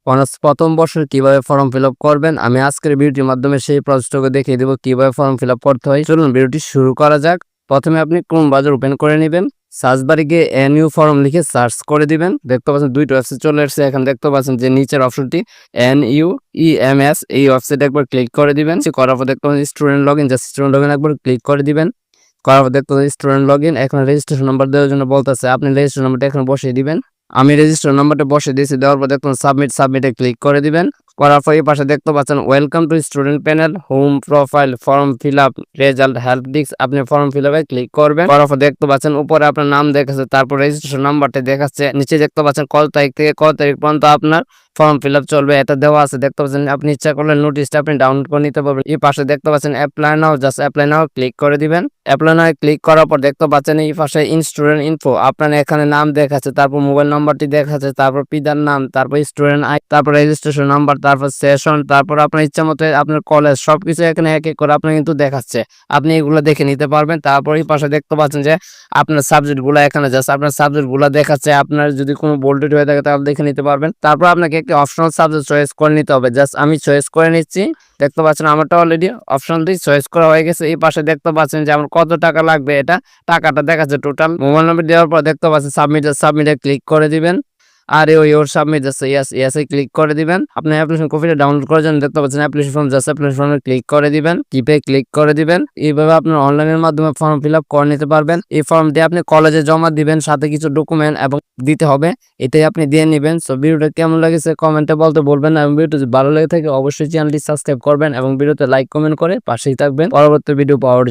Honours প্রথম বর্ষের কিভাবে ফর্ম ফিল আপ করবেন আমি আজকের ভিডিওটির মাধ্যমে সেই প্রসেসটাকে দেখিয়ে দেবো কিভাবে ফর্ম ফিল আপ করতে হয়। চলুন ভিডিওটি শুরু করা যাক। প্রথমে আপনি ক্রোম ব্রাউজার ওপেন করে নেবেন, সার্চ বারে গিয়ে এনইউ ফর্ম লিখে সার্চ করে দিবেন। দেখতে পাচ্ছেন দুইটা ওয়েবসাইট চলে আসছে। এখানে দেখতে পাচ্ছেন যে নিচের অপশনটি NUEMS, এই ওয়েবসাইটে একবার ক্লিক করে দিবেন। করার পর দেখতে পাচ্ছেন student log in, just student log in একবার ক্লিক করে দিবেন। করার পর দেখতে পাচ্ছেন স্টুডেন্ট লগ ইন, এখন রেজিস্ট্রেশন নাম্বার দেওয়ার জন্য বলতেছে, আপনি রেজিস্ট্রেশন নাম্বারটা এখন বসিয়ে দিবেন। আমি রেজিস্ট্রেশন নাম্বারটা বসিয়ে দিয়েছি। দেওয়ার পর দেখুন সাবমিটে ক্লিক করে দিবেন। করার পর এই পাশে দেখতে পাচ্ছেন welcome to student panel, home profile, form fill up, result, help desk. আপনি ফর্ম ফিল আপে ক্লিক করবেন। করার পর দেখতে পাচ্ছেন উপরে আপনার নাম দেখাচ্ছে, তারপর রেজিস্ট্রেশন নাম্বারটা দেখাচ্ছে। নিচে দেখতে পাচ্ছেন কত তারিখ থেকে কত তারিখ পর্যন্ত আপনার ফর্ম ফিল আপ চলবে এটা দেওয়া আছে। দেখতে পাচ্ছেন আপনি ইচ্ছা করলে নোটিশটা আপনি ডাউনলোড করে নিতে পারবেন। এই পাশে দেখতে পাচ্ছেন অ্যাপ্লাই নাও, জাস্ট অ্যাপ্লাই নাও ক্লিক করে দিবেন। অ্যাপ্লাই নাও ক্লিক করার পর দেখতে পাচ্ছেন এই পাশে স্টুডেন্ট ইনফো, আপনার এখানে নাম দেখাচ্ছে, তারপর মোবাইল নাম্বারটি দেখাচ্ছে, তারপর পিতার নাম, তারপর স্টুডেন্ট আই, তারপর রেজিস্ট্রেশন নাম্বার, তারপর সেশন, তারপর আপনার ইচ্ছা মতো আপনার কলেজ, সবকিছু এখানে এক এক করে আপনার কিন্তু দেখাচ্ছে। আপনি এগুলো দেখে নিতে পারবেন। তারপর এই পাশে দেখতে পাচ্ছেন যে আপনার সাবজেক্টগুলো এখানে জাস্ট আপনার সাবজেক্টগুলো দেখাচ্ছে। আপনার যদি কোনো বোল্টেড হয়ে থাকে তাহলে দেখে নিতে পারবেন। তারপর আপনাকে একটি অপশনাল সাবজেক্ট চয়েস করে নিতে হবে। জাস্ট আমি চয়েস করে নিচ্ছি। দেখতে পাচ্ছেন আমারটা অলরেডি অপশনটি চয়েস করা হয়ে গেছে। এই পাশে দেখতে পাচ্ছেন যে আমার কত টাকা লাগবে, এটা টাকাটা দেখাচ্ছে টোটাল। মোবাইল নাম্বার দেওয়ার পর দেখতে পাচ্ছেন সাবমিটে ক্লিক করে দিবেন। আর ওর সাবমিট আছে, ইয়াসে ক্লিক করে দিবেন। আপনি অ্যাপ্লিকেশন কপিটা ডাউনলোড করার জন্য দেখতে পাচ্ছেন অ্যাপ্লিকেশন ফর্ম, জাস্ট অ্যাপ্লিকেশন ফর্মে ক্লিক করে দিবেন, কিপে ক্লিক করে দিবেন। এইভাবে আপনার অনলাইনের মাধ্যমে ফর্ম ফিল আপ করে নিতে পারবেন। এই ফর্মটি আপনি কলেজে জমা দিবেন, সাথে কিছু ডকুমেন্ট এবং দিতে হবে, এটাই আপনি দিয়ে নেবেন। সো ভিডিওটা কেমন লাগেছে কমেন্টে বলতে বলবেন না, এবং ভিডিওটি যদি ভালো লেগে থাকে অবশ্যই চ্যানেলটি সাবস্ক্রাইব করবেন এবং ভিডিওতে লাইক কমেন্ট করে পাশেই থাকবেন পরবর্তী ভিডিও পাওয়ার